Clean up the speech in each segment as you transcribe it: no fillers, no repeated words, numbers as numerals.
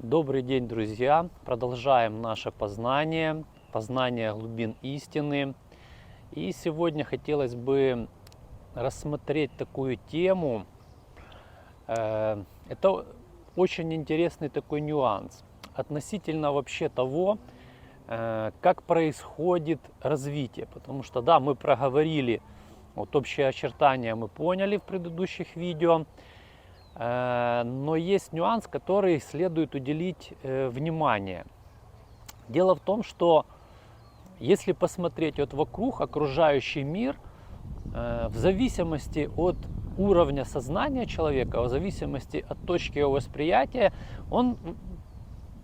Добрый день, друзья! Продолжаем наше познание глубин истины. И сегодня хотелось бы рассмотреть такую тему. Это очень интересный такой нюанс относительно вообще того, как происходит развитие. Потому что, да, мы проговорили, вот общие очертания мы поняли в предыдущих видео. Но есть нюанс, который следует уделить внимание. Дело в том, что если посмотреть вот вокруг окружающий мир, в зависимости от уровня сознания человека, в зависимости от точки его восприятия, он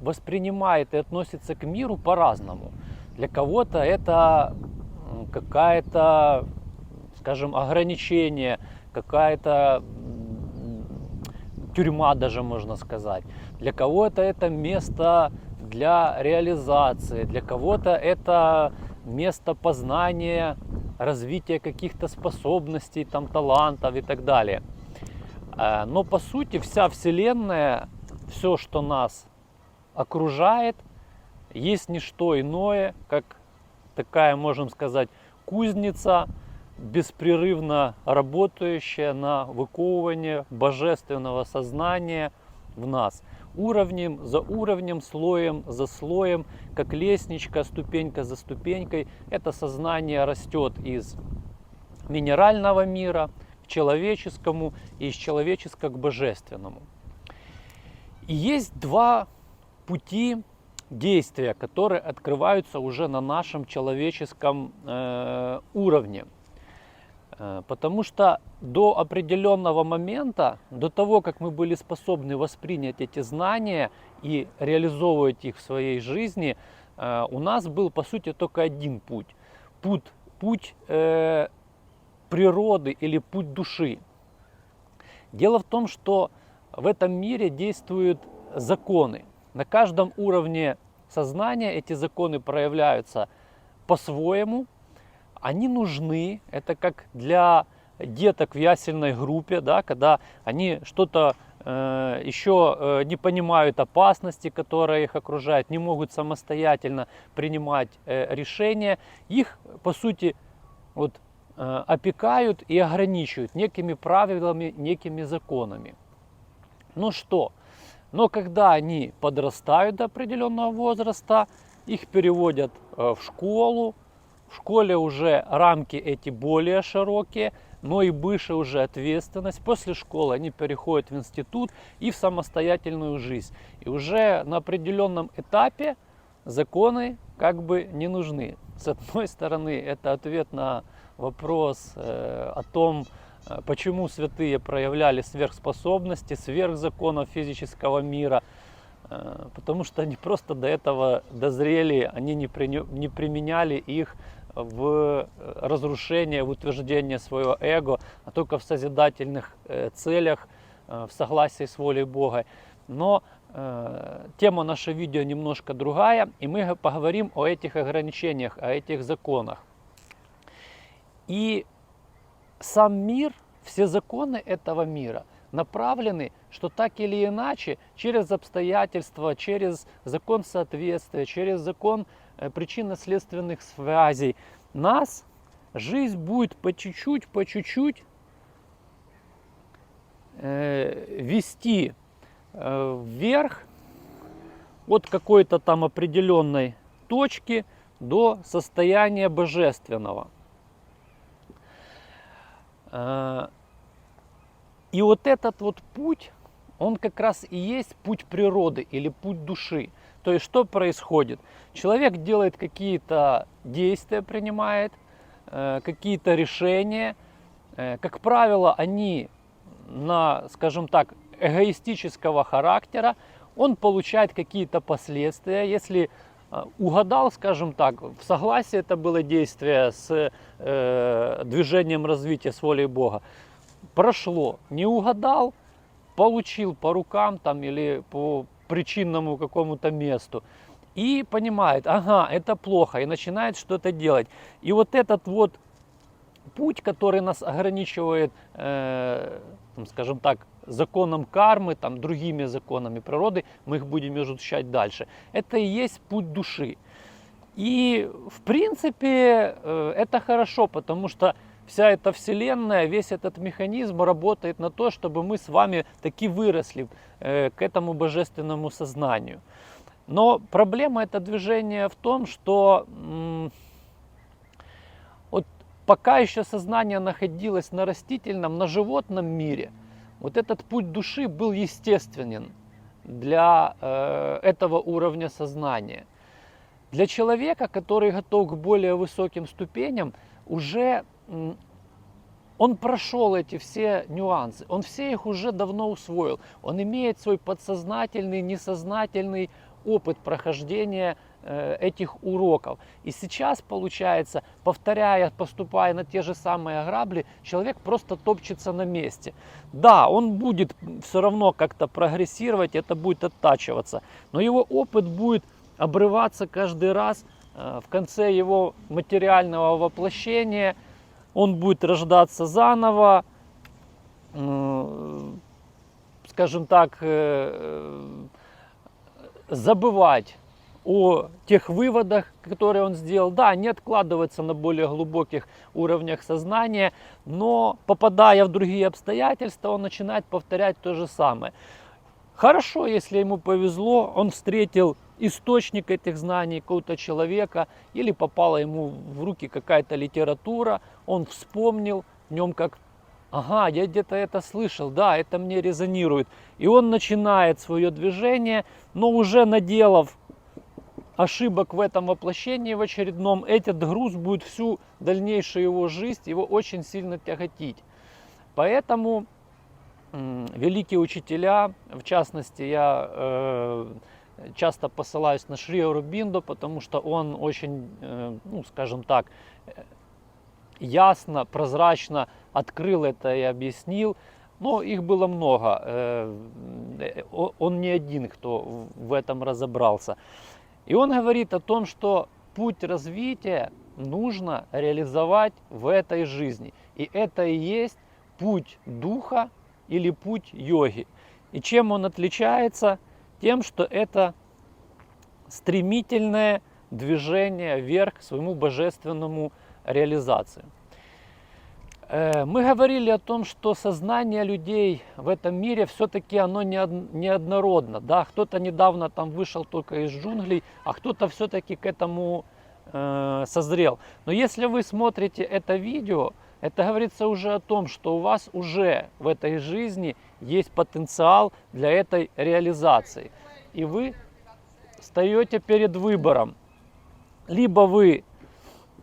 воспринимает и относится к миру по-разному. Для кого-то это какая-то, скажем, ограничение, какая-то тюрьма даже, можно сказать. Для кого-то это место для реализации, для кого-то это место познания, развития каких-то способностей, там, талантов и так далее. Но по сути вся Вселенная, все, что нас окружает, есть не что иное, как такая, можем сказать, кузница, беспрерывно работающая на выковывание божественного сознания в нас. Уровнем за уровнем, слоем за слоем, как лестничка, ступенька за ступенькой, это сознание растет из минерального мира к человеческому и из человеческого к божественному. И есть два пути действия, которые открываются уже на нашем человеческом уровне. Потому что до определенного момента, до того, как мы были способны воспринять эти знания и реализовывать их в своей жизни, у нас был, по сути, только один путь. Путь природы или путь души. Дело в том, что в этом мире действуют законы. На каждом уровне сознания эти законы проявляются по-своему. Они нужны, это как для деток в ясельной группе, да, когда они что-то еще не понимают опасности, которая их окружает, не могут самостоятельно принимать решения. Их, по сути, вот, опекают и ограничивают некими правилами, некими законами. Ну что? Но когда они подрастают до определенного возраста, их переводят в школу. В школе уже рамки эти более широкие, но и выше уже ответственность. После школы они переходят в институт и в самостоятельную жизнь. И уже на определенном этапе законы как бы не нужны. С одной стороны, это ответ на вопрос о том, почему святые проявляли сверхспособности, сверхзаконов физического мира. Потому что они просто до этого дозрели, они не применяли их в разрушение, в утверждение своего эго, а только в созидательных целях, в согласии с волей Бога. Но тема нашего видео немножко другая, и мы поговорим о этих ограничениях, о этих законах. И сам мир, все законы этого мира направлены, что так или иначе, через обстоятельства, через закон соответствия, через закон причинно-следственных связей, нас жизнь будет по чуть-чуть вести вверх от какой-то там определенной точки до состояния божественного. И вот этот вот путь, он как раз и есть путь природы или путь души. То есть что происходит? Человек делает какие-то действия, принимает какие-то решения. Как правило, они скажем так, эгоистического характера. Он получает какие-то последствия. Если угадал, скажем так, в согласии это было действие с движением развития, с волей Бога, прошло, не угадал, получил по рукам там или по причинному какому-то месту и понимает, ага, это плохо, и начинает что-то делать. И вот этот вот путь, который нас ограничивает, скажем так, законам кармы, там, другими законами природы, мы их будем изучать дальше. Это и есть путь души. И в принципе это хорошо, потому что вся эта вселенная, весь этот механизм работает на то, чтобы мы с вами таки выросли к этому божественному сознанию. Но проблема этого движения в том, что вот пока еще сознание находилось на растительном, на животном мире, вот этот путь души был естественен для этого уровня сознания. Для человека, который готов к более высоким ступеням, уже он прошел эти все нюансы, он все их уже давно усвоил. Он имеет свой подсознательный, несознательный опыт прохождения этих уроков. И сейчас, получается, повторяя, поступая на те же самые грабли, человек просто топчется на месте. Да, он будет все равно как-то прогрессировать, это будет оттачиваться, но его опыт будет обрываться каждый раз в конце его материального воплощения. Он будет рождаться заново, скажем так, забывать о тех выводах, которые он сделал. Да, не откладываться на более глубоких уровнях сознания, но попадая в другие обстоятельства, он начинает повторять то же самое. Хорошо, если ему повезло, он встретил источник этих знаний, какого-то человека, или попала ему в руки какая-то литература, он вспомнил в нем как, ага, я где-то это слышал, да, это мне резонирует. И он начинает свое движение, но уже наделав ошибок в этом воплощении в очередном, этот груз будет всю дальнейшую его жизнь, его очень сильно тяготить. Поэтому великие учителя, в частности, я часто посылаюсь на Шри Ауробиндо, потому что он очень, ну, скажем так, ясно, прозрачно открыл это и объяснил. Но их было много, он не один, кто в этом разобрался. И он говорит о том, что путь развития нужно реализовать в этой жизни. И это и есть путь духа или путь йоги. И чем он отличается? Тем, что это стремительное движение вверх к своему божественному реализации. Мы говорили о том, что сознание людей в этом мире все-таки оно неоднородно. Да? Кто-то недавно там вышел только из джунглей, а кто-то все-таки к этому созрел. Но если вы смотрите это видео, это говорится уже о том, что у вас уже в этой жизни есть потенциал для этой реализации. И вы встаете перед выбором. Либо вы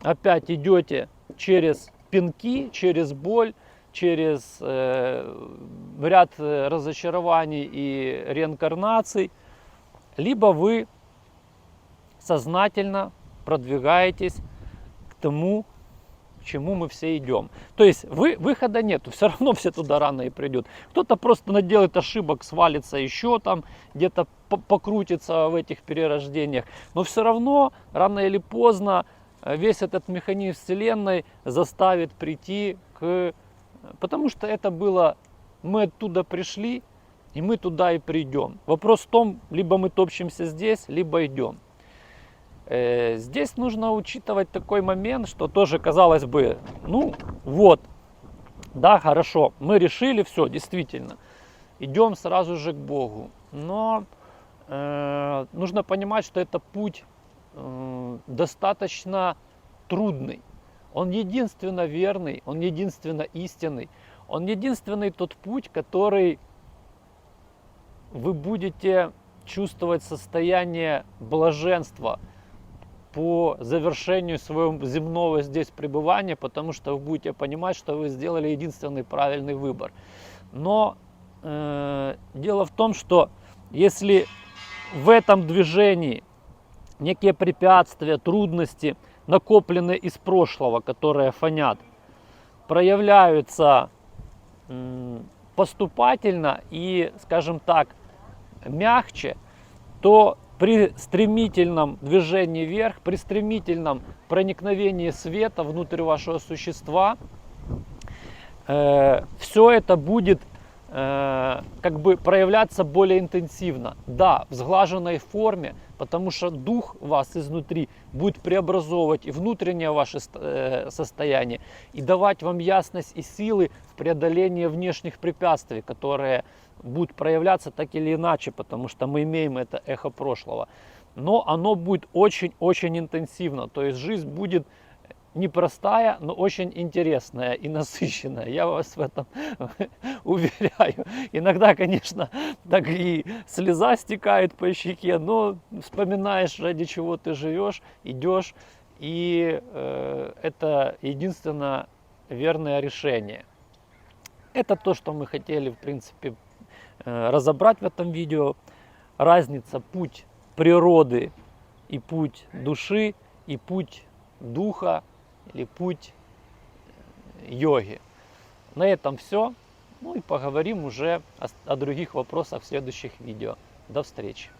опять идете через пинки, через боль, через ряд разочарований и реинкарнаций, либо вы сознательно продвигаетесь к тому, к чему мы все идем. То есть выхода нету, все равно все туда рано и придут. Кто-то просто наделает ошибок, свалится еще там, где-то покрутится в этих перерождениях, но все равно рано или поздно весь этот механизм Вселенной заставит прийти к... Потому что это было, мы оттуда пришли, и мы туда и придем. Вопрос в том, либо мы топчемся здесь, либо идем. Здесь нужно учитывать такой момент, что тоже, казалось бы, ну вот, да, хорошо, мы решили, все, действительно, идем сразу же к Богу. Но нужно понимать, что это путь достаточно трудный. Он единственно верный, он единственно истинный, он единственный тот путь, который вы будете чувствовать состояние блаженства по завершению своего земного здесь пребывания, потому что вы будете понимать, что вы сделали единственный правильный выбор. Но дело в том, что если в этом движении некие препятствия, трудности, накопленные из прошлого, которые фонят, проявляются поступательно и, скажем так, мягче, то при стремительном движении вверх, при стремительном проникновении света внутрь вашего существа, все это будет как бы проявляться более интенсивно. Да, в сглаженной форме, потому что дух вас изнутри будет преобразовывать и внутреннее ваше состояние, и давать вам ясность и силы в преодолении внешних препятствий, которые будут проявляться так или иначе, потому что мы имеем это эхо прошлого. Но оно будет очень-очень интенсивно, то есть жизнь будет непростая, но очень интересная и насыщенная. Я вас в этом уверяю. Иногда, конечно, так и слеза стекает по щеке, но вспоминаешь, ради чего ты живешь, идешь, и это единственно верное решение. Это то, что мы хотели, в принципе, разобрать в этом видео. Разница, путь природы и путь души, и путь духа, или путь йоги. На этом все. Ну и поговорим уже о других вопросах в следующих видео. До встречи.